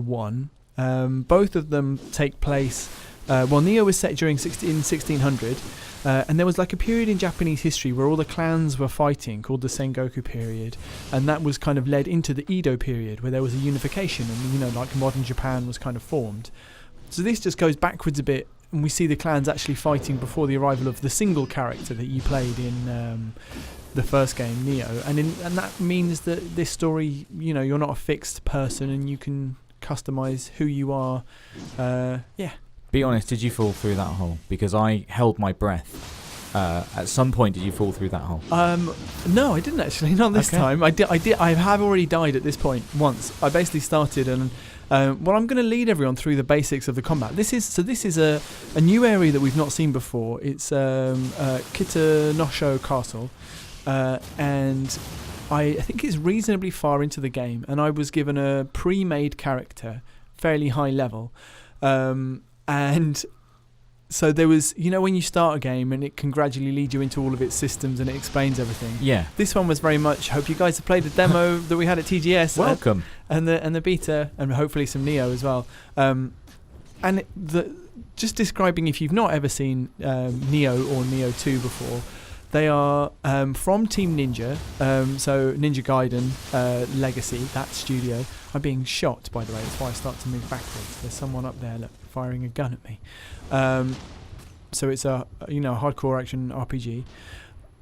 1. Both of them take place. Nioh was set during 1600, and there was like a period in Japanese history where all the clans were fighting, called the Sengoku period, and that was kind of led into the Edo period, where there was a unification, and like modern Japan was kind of formed. So this just goes backwards a bit, and we see the clans actually fighting before the arrival of the single character that you played in the first game, Nioh, and that means that this story, you're not a fixed person, and you can customize who you are. Be honest, did you fall through that hole? Because I held my breath. At some point, did you fall through that hole? No, I didn't actually. Not this time. I did. I have already died at this point once. I basically started, and I'm going to lead everyone through the basics of the combat. This is a new area that we've not seen before. It's Kitanosho Castle, and I think it's reasonably far into the game, and I was given a pre-made character, fairly high level. And so there was, when you start a game and it can gradually lead you into all of its systems and it explains everything. Yeah. This one was very much, hope you guys have played the demo that we had at TGS. Welcome. And the beta, and hopefully some Nioh as well. Just describing, if you've not ever seen Nioh or Nioh 2 before, they are from Team Ninja, so Ninja Gaiden Legacy, that studio. I'm being shot, by the way, that's why I start to move backwards. There's someone up there, look, firing a gun at me. So it's a hardcore action RPG.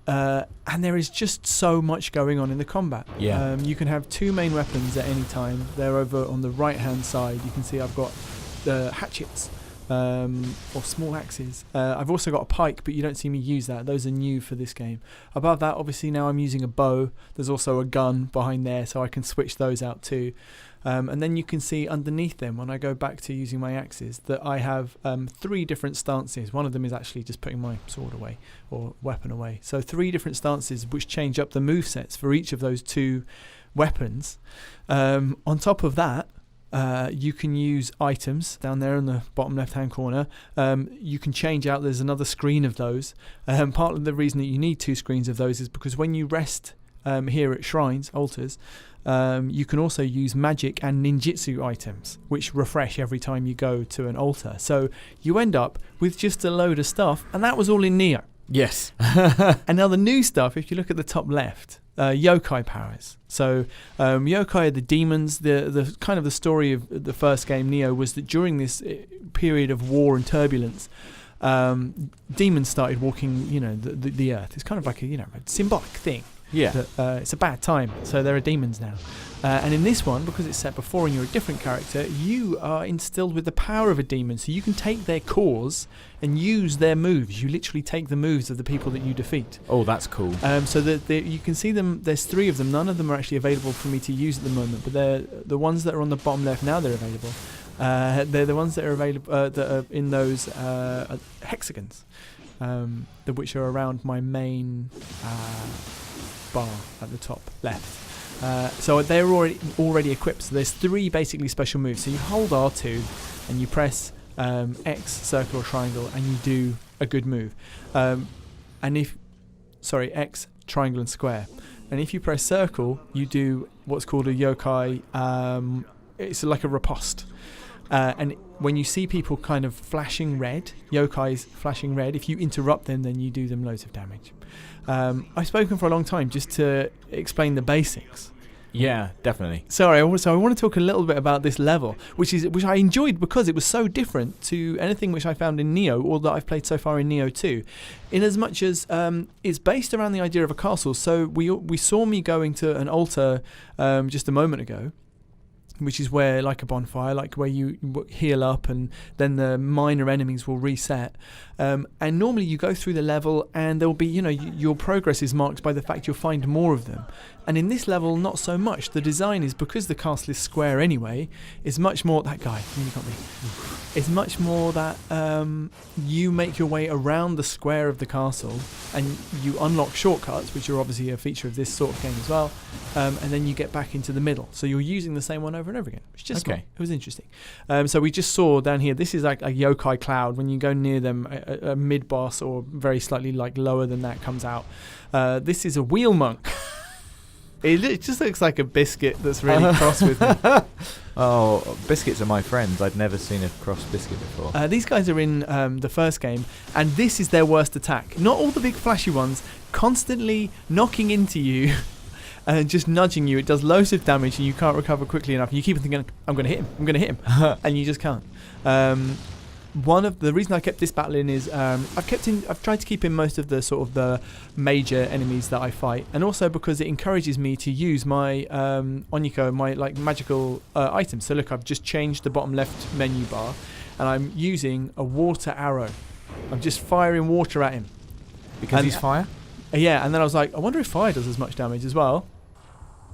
And there is just so much going on in the combat. Yeah. You can have 2 main weapons at any time. They're over on the right-hand side. You can see I've got the hatchets. Or small axes. I've also got a pike, but you don't see me use that. Those are new for this game. Above that, obviously, now I'm using a bow. There's also a gun behind there, so I can switch those out too. And then you can see underneath them, when I go back to using my axes, that I have 3 different stances. One of them is actually just putting my sword away or weapon away. So 3 different stances which change up the movesets for each of those 2 weapons. On top of that, you can use items down there in the bottom left hand corner. You can change out, there's another screen of those. Part of the reason that you need 2 screens of those is because when you rest here at shrines, altars, you can also use magic and ninjutsu items which refresh every time you go to an altar. So you end up with just a load of stuff, and that was all in Nioh. Yes. And now the new stuff, if you look at the top left, yokai powers. So yokai are the demons. The kind of the story of the first game, Nioh, was that during this period of war and turbulence, demons started walking, the earth. It's kind of like a symbolic thing. Yeah. That, it's a bad time, so there are demons now. And in this one, because it's set before and you're a different character, you are instilled with the power of a demon. So you can take their cores and use their moves. You literally take the moves of the people that you defeat. Oh, that's cool. So that you can see them. There's 3 of them. None of them are actually available for me to use at the moment, but they're the ones that are on the bottom left now. They're available. They're the ones that are available that are in those hexagons, which are around my main bar at the top left. So they're already equipped. So there's 3 basically special moves. So you hold R2 and you press X, circle or triangle, and you do a good move. X, triangle and square. And if you press circle, you do what's called a yokai. It's like a riposte. And when you see people kind of flashing red, yokais flashing red, if you interrupt them, then you do them loads of damage. I've spoken for a long time just to explain the basics. Yeah, definitely. Sorry, so I want to talk a little bit about this level, which I enjoyed because it was so different to anything which I found in Nioh or that I've played so far in Nioh 2. In as much as it's based around the idea of a castle. So we saw me going to an altar just a moment ago, which is where, like a bonfire, like where you heal up and then the minor enemies will reset. And normally you go through the level and there will be, your progress is marked by the fact you'll find more of them. And in this level, not so much. The design is, because the castle is square anyway, is much more, that guy, you got me. It's much more that you make your way around the square of the castle and you unlock shortcuts, which are obviously a feature of this sort of game as well. And then you get back into the middle. So you're using the same one over and over again. It's just okay. It was interesting. So we just saw down here, this is like a yokai cloud. When you go near them, a mid-boss or very slightly like lower than that comes out. This is a wheel monk. It just looks like a biscuit that's really cross with me. Oh, biscuits are my friends. I'd never seen a cross biscuit before. These guys are in the first game, and this is their worst attack. Not all the big flashy ones, constantly knocking into you and just nudging you. It does loads of damage, and you can't recover quickly enough. And you keep thinking, I'm going to hit him, I'm going to hit him, and you just can't. One of the reason I kept this battle in is I've tried to keep in most of the sort of the major enemies that I fight, and also because it encourages me to use my Onyeko, my like magical items. So look, I've just changed the bottom left menu bar, and I'm using a water arrow. I'm just firing water at him Because he's fire? Yeah, and then I was like, I wonder if fire does as much damage as well.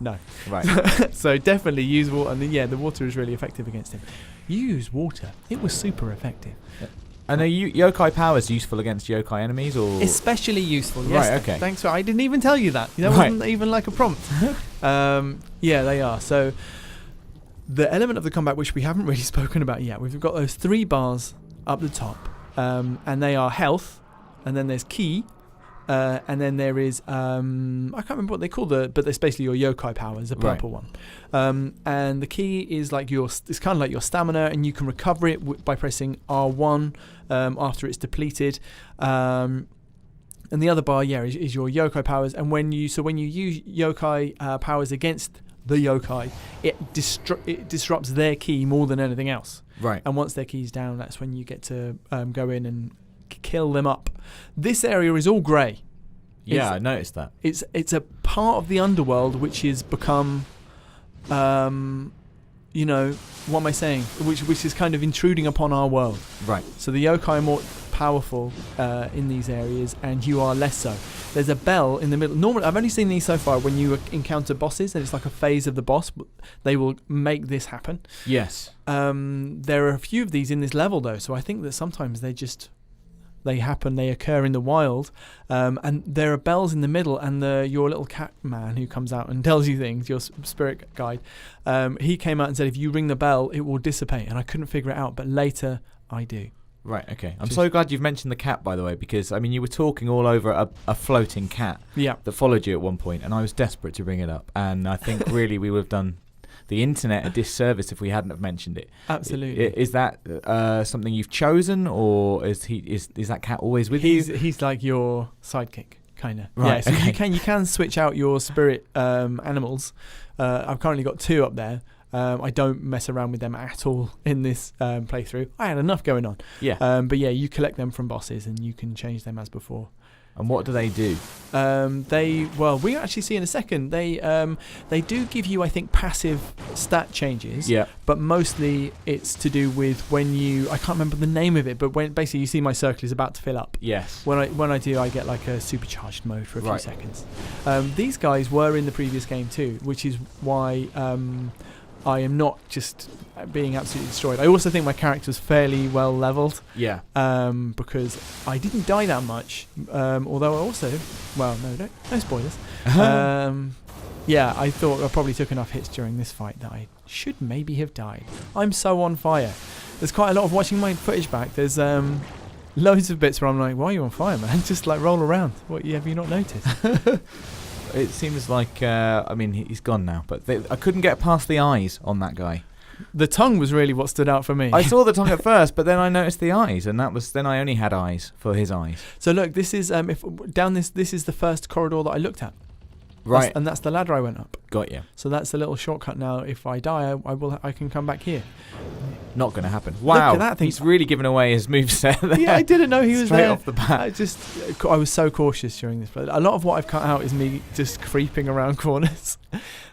No. Right. So definitely use water, and then, yeah, the water is really effective against him. Use water. It was super effective. And are yokai powers useful against yokai enemies, or especially useful? Yes. Right. Okay. Thanks for. I didn't even tell you that. That wasn't even like a prompt. Yeah, they are. So the element of the combat which we haven't really spoken about yet, we've got those 3 bars up the top, and they are health, and then there's ki. And then there is I can't remember what they call but it's basically your yokai powers, the purple one. And the key is like it's kind of like your stamina, and you can recover it by pressing R1 after it's depleted. And the other bar, is your yokai powers. And when you use yokai powers against the yokai, it disrupts their key more than anything else. Right. And once their key's down, that's when you get to go in and kill them up. This area is all grey. Yeah, I noticed that. It's a part of the underworld which has become, what am I saying? Which is kind of intruding upon our world. Right. So the yokai are more powerful in these areas, and you are less so. There's a bell in the middle. Normally, I've only seen these so far when you encounter bosses, and it's like a phase of the boss. They will make this happen. Yes. There are a few of these in this level, though, so I think that sometimes they occur in the wild, and there are bells in the middle, and your little cat man who comes out and tells you things, your spirit guide, he came out and said if you ring the bell it will dissipate, and I couldn't figure it out, but later I do. Right, okay. I'm so glad you've mentioned the cat, by the way, because I mean you were talking all over a floating cat that followed you at one point, and I was desperate to bring it up, and I think really we would have done the internet a disservice if we hadn't have mentioned it. Absolutely. Is that something you've chosen, or is that cat always with you? He's like your sidekick, kind of. Right. Yeah. So okay. you can switch out your spirit animals. I've currently got 2 up there. I don't mess around with them at all in this playthrough. I had enough going on. Yeah. But yeah, you collect them from bosses, and you can change them as before. And what do they do? We actually see in a second. They do give you, I think, passive stat changes. Yeah. But mostly it's to do with when I can't remember the name of it, but when basically you see my circle is about to fill up. Yes. When I do, I get like a supercharged mode for a few Right. seconds. These guys were in the previous game too, which is why I am not just being absolutely destroyed. I also think my character's fairly well leveled. Yeah. Because I didn't die that much. Although I also, no spoilers. I thought I probably took enough hits during this fight that I should maybe have died. I'm so on fire. There's quite a lot of watching my footage back. There's loads of bits where I'm like, why are you on fire, man? Just like roll around. What have you not noticed? It seems like, he's gone now, but I couldn't get past the eyes on that guy. The tongue was really what stood out for me. I saw the tongue at first, but then I noticed the eyes, and then I only had eyes for his eyes. So look, this is this is the first corridor that I looked at. Right. That's the ladder I went up. Got you. So that's a little shortcut now. If I die, I can come back here. Not going to happen. Wow. Look at that thing. He's really given away his moveset there. Yeah, I didn't know he was Straight there. off the bat. I was so cautious during this. But a lot of what I've cut out is me just creeping around corners.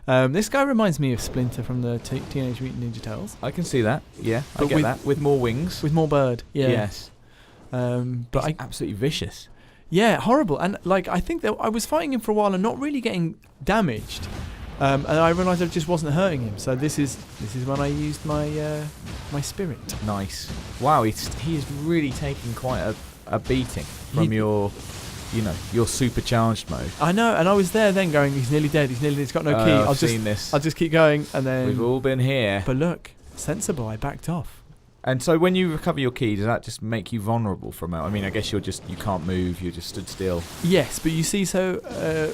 This guy reminds me of Splinter from the Teenage Mutant Ninja Turtles. I can see that. Yeah, I get that. With more wings. With more bird. Yeah. Yes. But he's absolutely vicious. Yeah, horrible. And I think that I was fighting him for a while and not really getting damaged. And I realised I just wasn't hurting him. So this is when I used my my spirit. Nice. Wow, he is really taking quite a beating from your supercharged mode. I know, and I was there then going, he's nearly dead. He's got no key. I've seen this. I'll just keep going, and then we've all been here. But look, sensible. I backed off. And so when you recover your key, does that just make you vulnerable from it? I mean, I guess you can't move. You're just stood still. Yes, but you see, so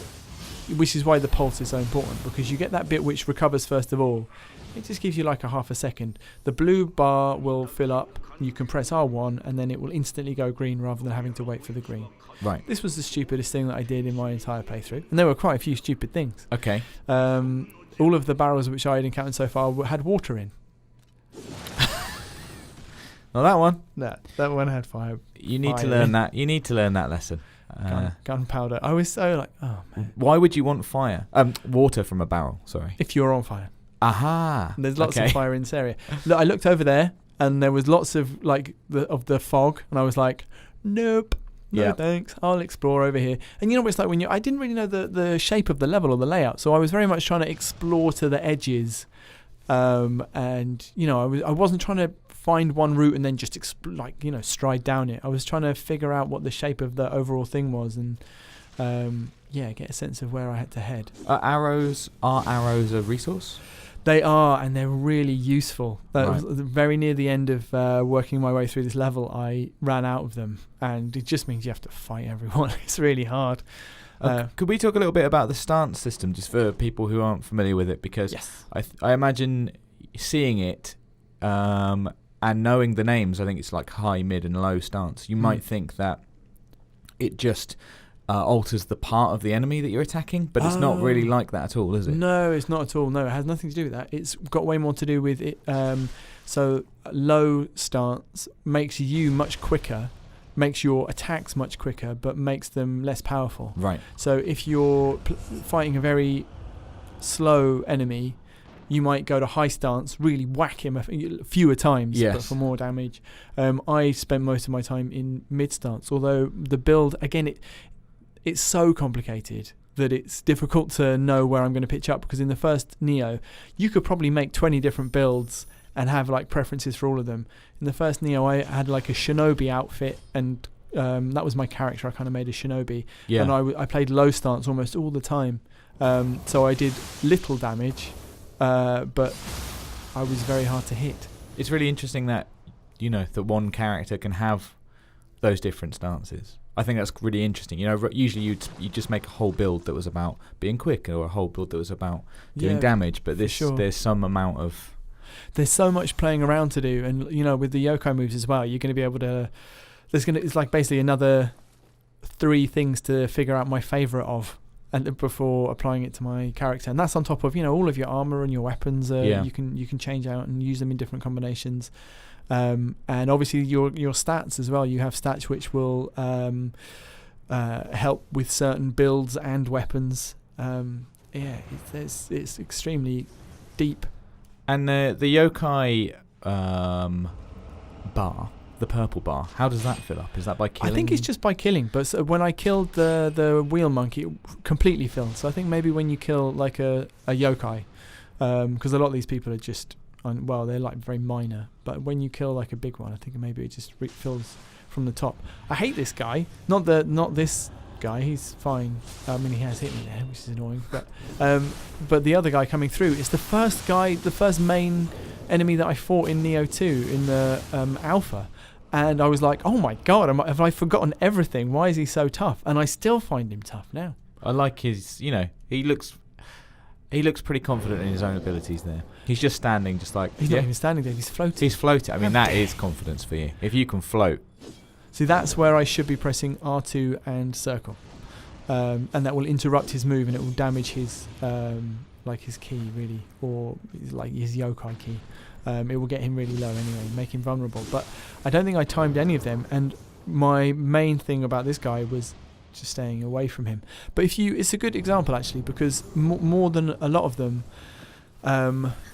which is why the pulse is so important, because you get that bit which recovers first of all. It just gives you like a half a second. The blue bar will fill up. You can press R1 and then it will instantly go green rather than having to wait for the green. Right. This was the stupidest thing that I did in my entire playthrough, and there were quite a few stupid things. Okay. All of the barrels which I had encountered so far had water in. Well, that one. No, that one had fire. You need to learn that. You need to learn that lesson. Gunpowder. I was so like, oh man. Why would you want water from a barrel? Sorry. If you're on fire. Aha. There's lots of fire in this area. Look, I looked over there, and there was lots of the fog, and I was like, nope. No thanks. I'll explore over here. And you know what it's like when I didn't really know the shape of the level or the layout, so I was very much trying to explore to the edges, and I wasn't trying to find one route and then just stride down it. I was trying to figure out what the shape of the overall thing was, and get a sense of where I had to head. Are arrows a resource? They are, and they're really useful. Right. Very near the end of working my way through this level, I ran out of them, and it just means you have to fight everyone. It's really hard. Could we talk a little bit about the stance system, just for people who aren't familiar with it? Because yes. I imagine seeing it and knowing the names, I think it's like high, mid, and low stance. You might think that it just alters the part of the enemy that you're attacking, but it's not really like that at all, is it? No, it's not at all. No, it has nothing to do with that. It's got way more to do with it. So low stance makes you much quicker, makes your attacks much quicker, but makes them less powerful. Right. So if you're fighting a very slow enemy, you might go to high stance, really whack him fewer times, but for more damage. I spent most of my time in mid stance, although the build, again, it's so complicated that it's difficult to know where I'm going to pitch up, because in the first Nioh, you could probably make 20 different builds and have like preferences for all of them. In the first Nioh, I had like a shinobi outfit, and that was my character. I kind of made a shinobi, and I played low stance almost all the time. So I did little damage, but I was very hard to hit. It's really interesting that that one character can have those different stances. I think that's really interesting. Usually you just make a whole build that was about being quick, or a whole build that was about doing damage. But there's some amount of... There's so much playing around to do, and with the yokai moves as well, you're going to be able to... It's like basically another 3 things to figure out my favourite of, and before applying it to my character, and that's on top of all of your armor and your weapons. You can change out and use them in different combinations. And obviously your stats as well. You have stats which will help with certain builds and weapons. It's extremely deep. And the yokai bar, the purple bar, how does that fill up? Is that by killing? I think it's just by killing, but when I killed the wheel monkey, it completely filled. So I think maybe when you kill like a yokai, because a lot of these people are just... they're like very minor, but when you kill like a big one, I think maybe it just fills from the top. I hate this guy. Not this guy. He's fine. I mean, he has hit me there, which is annoying. But the other guy coming through is the first main enemy that I fought in Nioh 2 in the alpha, and I was like, oh my god, have I forgotten everything? Why is he so tough? And I still find him tough now. I like his. He looks pretty confident in his own abilities there. He's just standing, just like... He's not even standing there, he's floating. He's floating. I mean, that is confidence for you. If you can float. See, that's where I should be pressing R2 and circle. And that will interrupt his move, and it will damage his his key, really, or like his yokai key. It will get him really low anyway, make him vulnerable. But I don't think I timed any of them, and my main thing about this guy was just staying away from him. But it's a good example actually, because more than a lot of them,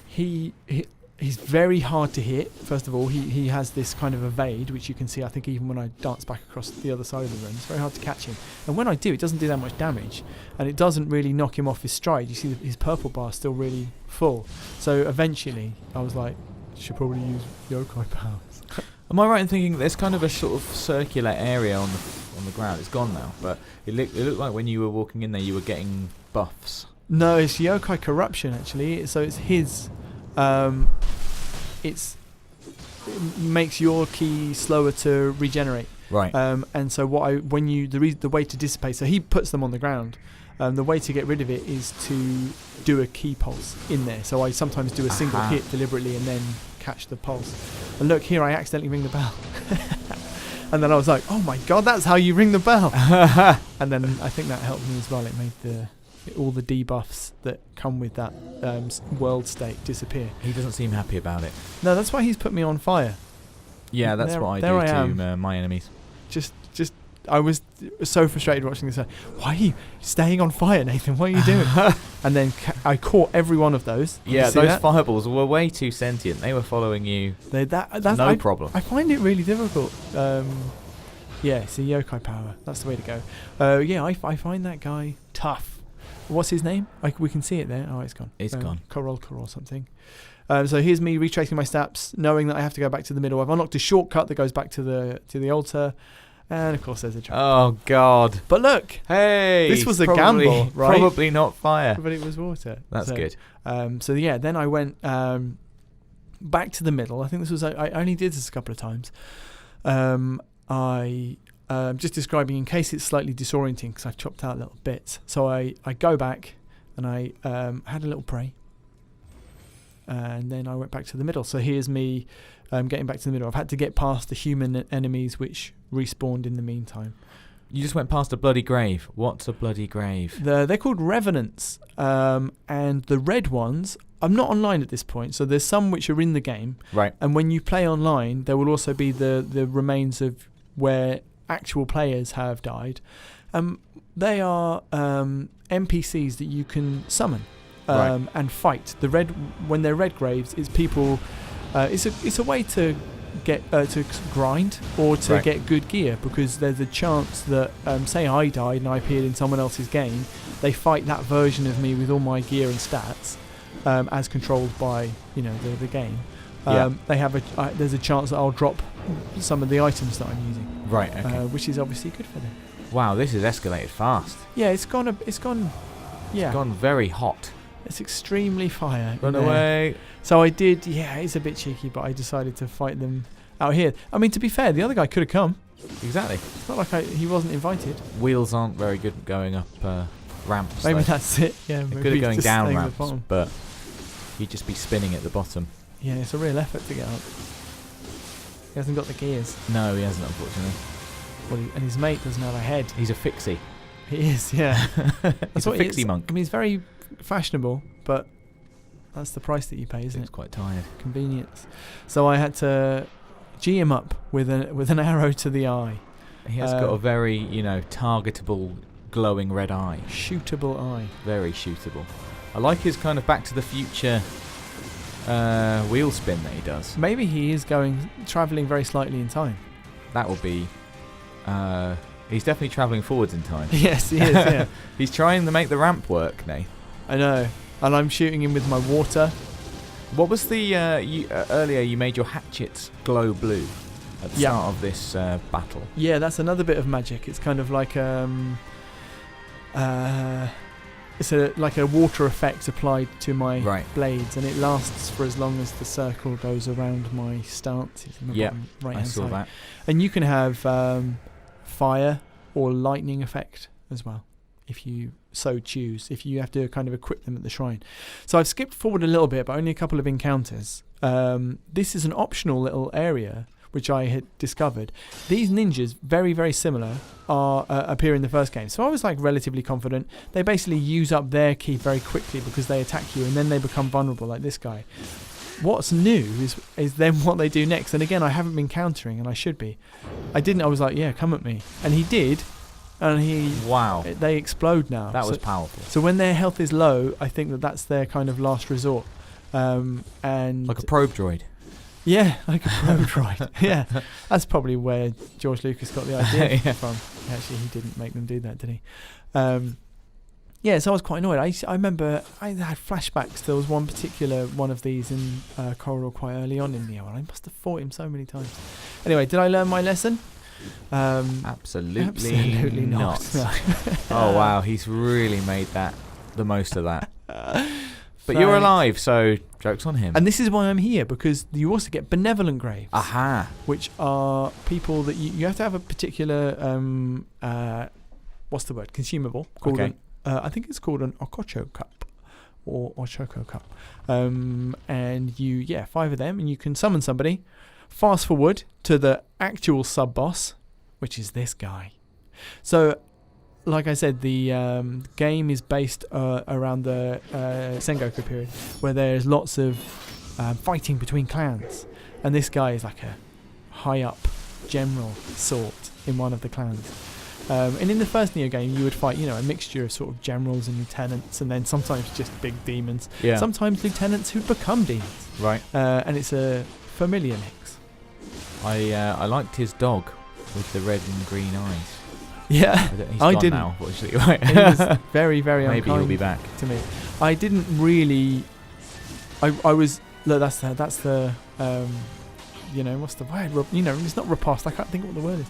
he's very hard to hit. First of all, he has this kind of evade, which you can see, I think, even when I dance back across the other side of the room. It's very hard to catch him, and when I do, it doesn't do that much damage, and it doesn't really knock him off his stride. You see his purple bar is still really full, so eventually I was like, should probably use yokai powers. Am I right in thinking there's kind of a sort of circular area on the ground? It's gone now, but it looked like when you were walking in there, you were getting buffs. No, it's yokai corruption actually. So it's his. It makes your key slower to regenerate. Right. And so the way to dissipate, so he puts them on the ground. The way to get rid of it is to do a key pulse in there. So I sometimes do a single hit deliberately and then catch the pulse. And look, here I accidentally ring the bell. And then I was like, oh my god, that's how you ring the bell. And then I think that helped me as well. It made all the debuffs that come with that world state disappear. He doesn't seem happy about it. No, that's why he's put me on fire. Yeah, that's what I do to my enemies. Just I was so frustrated watching this. Why are you staying on fire, Nathan? What are you doing? And then I caught every one of those. Yeah, those fireballs were way too sentient. They were following you. That's no problem. I find it really difficult. Yeah, it's the yokai power. That's the way to go. Yeah, I find that guy tough. What's his name? We can see it there. Oh, it's gone. It's gone. Korolka or something. So here's me retracing my steps, knowing that I have to go back to the middle. I've unlocked a shortcut that goes back to the altar. And of course there's a trap. Oh god. But look. Hey. This was a gamble, right? Probably not fire. But it was water. That's good. So yeah, then I went back to the middle. I think this was I only did this a couple of times. I just describing in case it's slightly disorienting because I've chopped out little bits. So I go back and I had a little pray. And then I went back to the middle. So here's me getting back to the middle. I've had to get past the human enemies which respawned in the meantime. You just went past a bloody grave. What's a bloody grave? They're called revenants. And the red ones, I'm not online at this point, so there's some which are in the game. Right. And when you play online, there will also be the remains of where actual players have died. They are NPCs that you can summon. And fight. When they're red graves, it's people. It's a way to get to grind or to get good gear, because there's a chance that say I died and I appeared in someone else's game, they fight that version of me with all my gear and stats, as controlled by the game. They have there's a chance that I'll drop some of the items that I'm using. Right. Okay. Which is obviously good for them. Wow, this has escalated fast. Yeah, it's gone. Yeah, it's gone very hot. It's extremely fire. Run away. So I did, it's a bit cheeky, but I decided to fight them out here. I mean, to be fair, the other guy could have come. Exactly. It's not like he wasn't invited. Wheels aren't very good at going up ramps. Maybe that's it. Yeah, they're good at going down ramps, but you'd just be spinning at the bottom. Yeah, it's a real effort to get up. He hasn't got the gears. No, he hasn't, unfortunately. And his mate doesn't have a head. He's a fixie. He is, yeah. He's a fixie monk. I mean, he's very fashionable, but that's the price that you pay, isn't it? He's quite tired. Convenience. So I had to G him up with an arrow to the eye. He has got a very, targetable, glowing red eye. Shootable eye. Very shootable. I like his kind of Back to the Future wheel spin that he does. Maybe he is travelling very slightly in time. That will be... he's definitely travelling forwards in time. Yes, he is, yeah. He's trying to make the ramp work, Nate. I know. And I'm shooting him with my water. What was the... earlier you made your hatchets glow blue at the start of this battle. Yeah, that's another bit of magic. It's kind of like it's like a water effect applied to my blades, and it lasts for as long as the circle goes around my stances. Yeah, right-hand I saw side. that. And you can have fire or lightning effect as well, if you so choose, if you have to kind of equip them at the shrine. So I've skipped forward a little bit, but only a couple of encounters. This is an optional little area which I had discovered. These ninjas, very, very similar, appear in the first game. So I was like relatively confident. They basically use up their ki very quickly because they attack you and then they become vulnerable, like this guy. What's new is then what they do next. And again, I haven't been countering, and I should be. I didn't. I was like, yeah, come at me. And he did. And wow, they explode now. That was powerful. So when their health is low, I think that's their kind of last resort. And like a probe droid. Yeah, like a probe droid. Yeah, that's probably where George Lucas got the idea from. Actually, he didn't make them do that, did he? Yeah, so I was quite annoyed. I remember I had flashbacks. There was one particular one of these in Corridor quite early on in Nioh, and I must have fought him so many times. Anyway, did I learn my lesson? Absolutely not. No. Oh wow, he's really made the most of that. But you're alive, so joke's on him. And this is why I'm here, because you also get benevolent graves. Aha. Which are people that you have to have a particular, what's the word, consumable. Called I think it's called an Okocho cup or Choco cup. And 5 of them, and you can summon somebody. Fast forward to the actual sub-boss, which is this guy. So, like I said, the game is based around the Sengoku period, where there's lots of fighting between clans, and this guy is like a high-up general sort in one of the clans. And in the first Nioh game, you would fight, a mixture of sort of generals and lieutenants, and then sometimes just big demons. Yeah. Sometimes lieutenants who become demons. Right. And it's a familiar mix. I liked his dog with the red and green eyes. Yeah, he's gone didn't. Now, unfortunately. Right. He was very, very Maybe unkind he'll be back to me. I didn't really. I was. Look, that's the. What's the word? It's not riposte. I can't think of what the word is.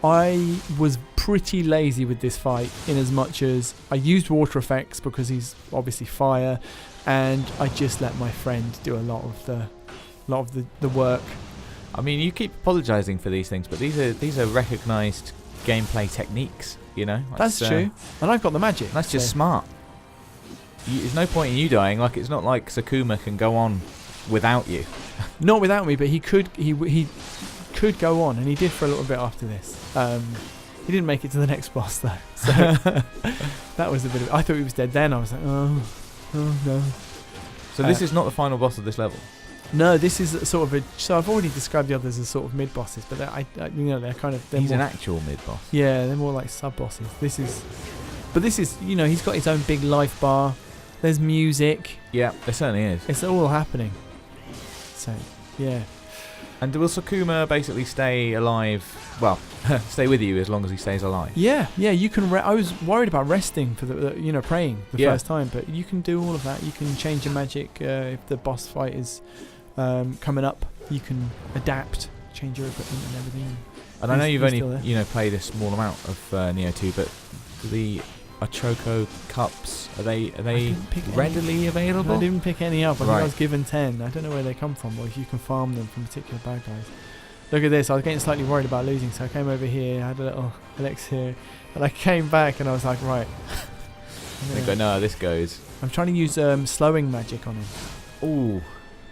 I was pretty lazy with this fight, in as much as I used water effects because he's obviously fire, and I just let my friend do a lot of the work. I mean, you keep apologising for these things, but these are recognised gameplay techniques. That's true, and I've got the magic. That's just smart. There's no point in you dying. Like, it's not like Sakuma can go on without you. Not without me, but he could go on, and he did for a little bit after this. He didn't make it to the next boss though, so that was a bit of. I thought he was dead then. I was like, oh no. So this is not the final boss of this level. No, this is sort of a. So I've already described the others as sort of mid bosses, but they're kind of. He's an actual mid boss. Yeah, they're more like sub bosses. This is, he's got his own big life bar. There's music. Yeah, there certainly is. It's all happening. So, yeah. And will Sakuma basically stay alive? Well, stay with you as long as he stays alive. Yeah. You can. I was worried about resting for the praying the first time, but you can do all of that. You can change your magic if the boss fight is coming up. You can adapt, change your equipment and everything. And I know you've only played a small amount of Nioh 2, but the Choco cups, are they readily available? I didn't pick any up. I think I was given 10. I don't know where they come from, or if you can farm them from particular bad guys. Look at this. I was getting slightly worried about losing, so I came over here, had a little elixir, and I came back and I was like, right. This goes. I'm trying to use slowing magic on him. Ooh.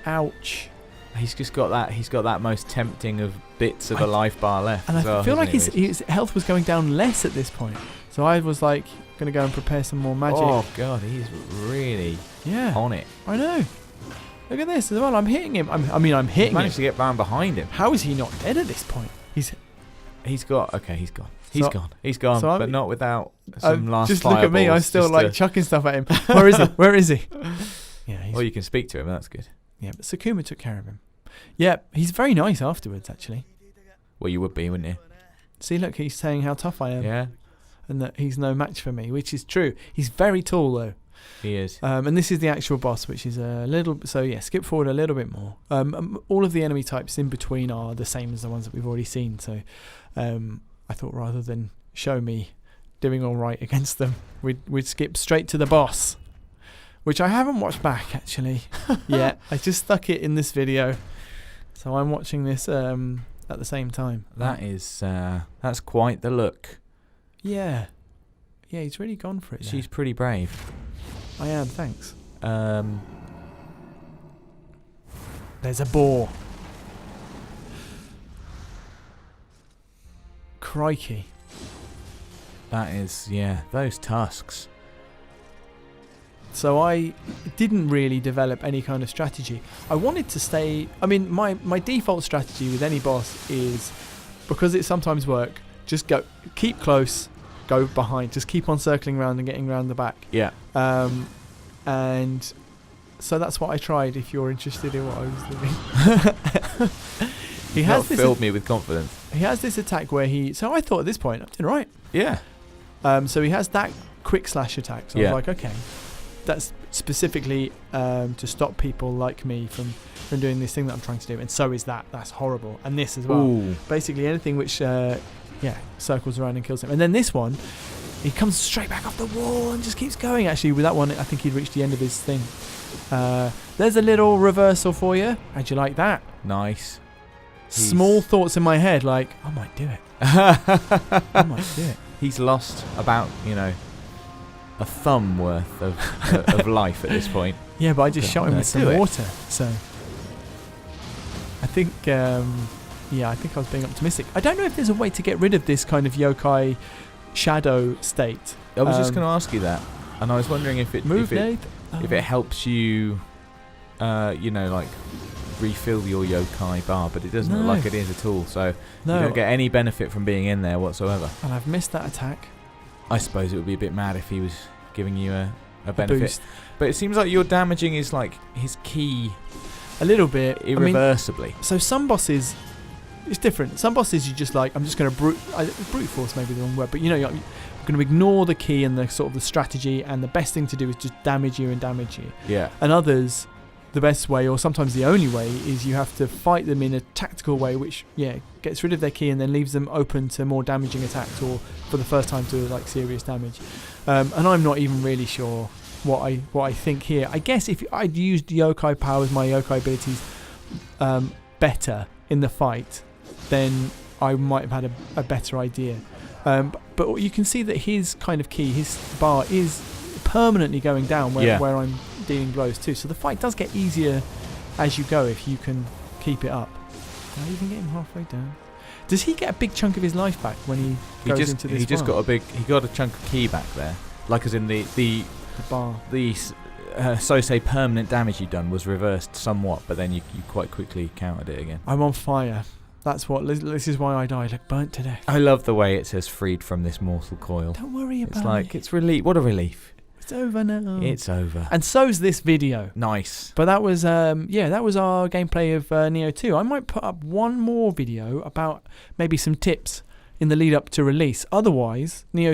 Ouch. He's just got that. He's got that most tempting of bits of a life bar left. And I feel like his health was going down less at this point. So I was like, going to go and prepare some more magic. Oh god, he's really on it. I know. Look at this as well. I'm hitting him. I'm hitting him. Managed to get round behind him. How is he not dead at this point? He's gone. He's gone. So but not without some last. Just look at me. I'm still chucking stuff at him. Where is he? Where is he? Yeah. Well, you can speak to him. That's good. Yeah, but Sakuma took care of him. Yeah, he's very nice afterwards, actually. Well, you would be, wouldn't you? See, look, he's saying how tough I am. Yeah. And that he's no match for me, which is true. He's very tall, though. He is. And this is the actual boss, which is a little. So yeah, skip forward a little bit more. All of the enemy types in between are the same as the ones that we've already seen. So I thought rather than show me doing all right against them, we'd skip straight to the boss, which I haven't watched back actually yet. I just stuck it in this video, so I'm watching this at the same time. That's quite the look. Yeah, he's really gone for it. She's pretty brave. I am, thanks. There's a boar. Crikey. That is, those tusks. So I didn't really develop any kind of strategy. I wanted to stay. I mean, my default strategy with any boss is, because it sometimes works, just keep close, go behind, just keep on circling around and getting around the back. Yeah. And so that's what I tried. If you're interested in what I was doing, he has filled me with confidence. He has this attack where So I thought at this point I'm doing right. Yeah. So he has that quick slash attack. So I was like, okay, that's specifically to stop people like me from doing this thing that I'm trying to do. And so is that. That's horrible. And this as well. Ooh. Basically anything which circles around and kills him. And then this one, He comes straight back off the wall and just keeps going. Actually, with that one, I think he'd reached the end of his thing. There's a little reversal for you. How'd you like that? Nice. Small thoughts in my head, like, I might do it. I might do it. He's lost about, a thumb worth of life at this point. Yeah, but I just shot him with some water. So I think, I think I was being optimistic. I don't know if there's a way to get rid of this kind of yokai shadow state. I was just going to ask you that, and I was wondering if it helps you, like refill your yokai bar, but it doesn't look like it is at all. So you don't get any benefit from being in there whatsoever. And I've missed that attack. I suppose it would be a bit mad if he was giving you a benefit. Boost. But it seems like your damaging is like his key a little bit irreversibly. So some bosses, it's different. Some bosses you just like, I'm just going to brute force, maybe the wrong word, but you're going to ignore the key and the sort of the strategy, and the best thing to do is just damage you. Yeah. And others, the best way, or sometimes the only way, is you have to fight them in a tactical way, which gets rid of their key and then leaves them open to more damaging attacks, or for the first time to like serious damage. And I'm not even really sure what I think here. I guess if I'd used yokai powers, my yokai abilities, better in the fight, then I might have had a better idea. But you can see that his kind of key, his bar, is permanently going down where I'm dealing blows too. So the fight does get easier as you go if you can keep it up. Did I even get him halfway down? Does he get a big chunk of his life back when he goes into this? He just got a chunk of key back there, like as in the bar. So permanent damage you'd done was reversed somewhat, but then you quite quickly countered it again. I'm on fire. This is why I died, like burnt to death. I love the way it says freed from this mortal coil. Don't worry about it. It's like, it's relief. What a relief. It's over now. It's over. And so's this video. Nice. But that was that was our gameplay of Nioh 2. I might put up one more video about maybe some tips in the lead up to release. Otherwise, Nioh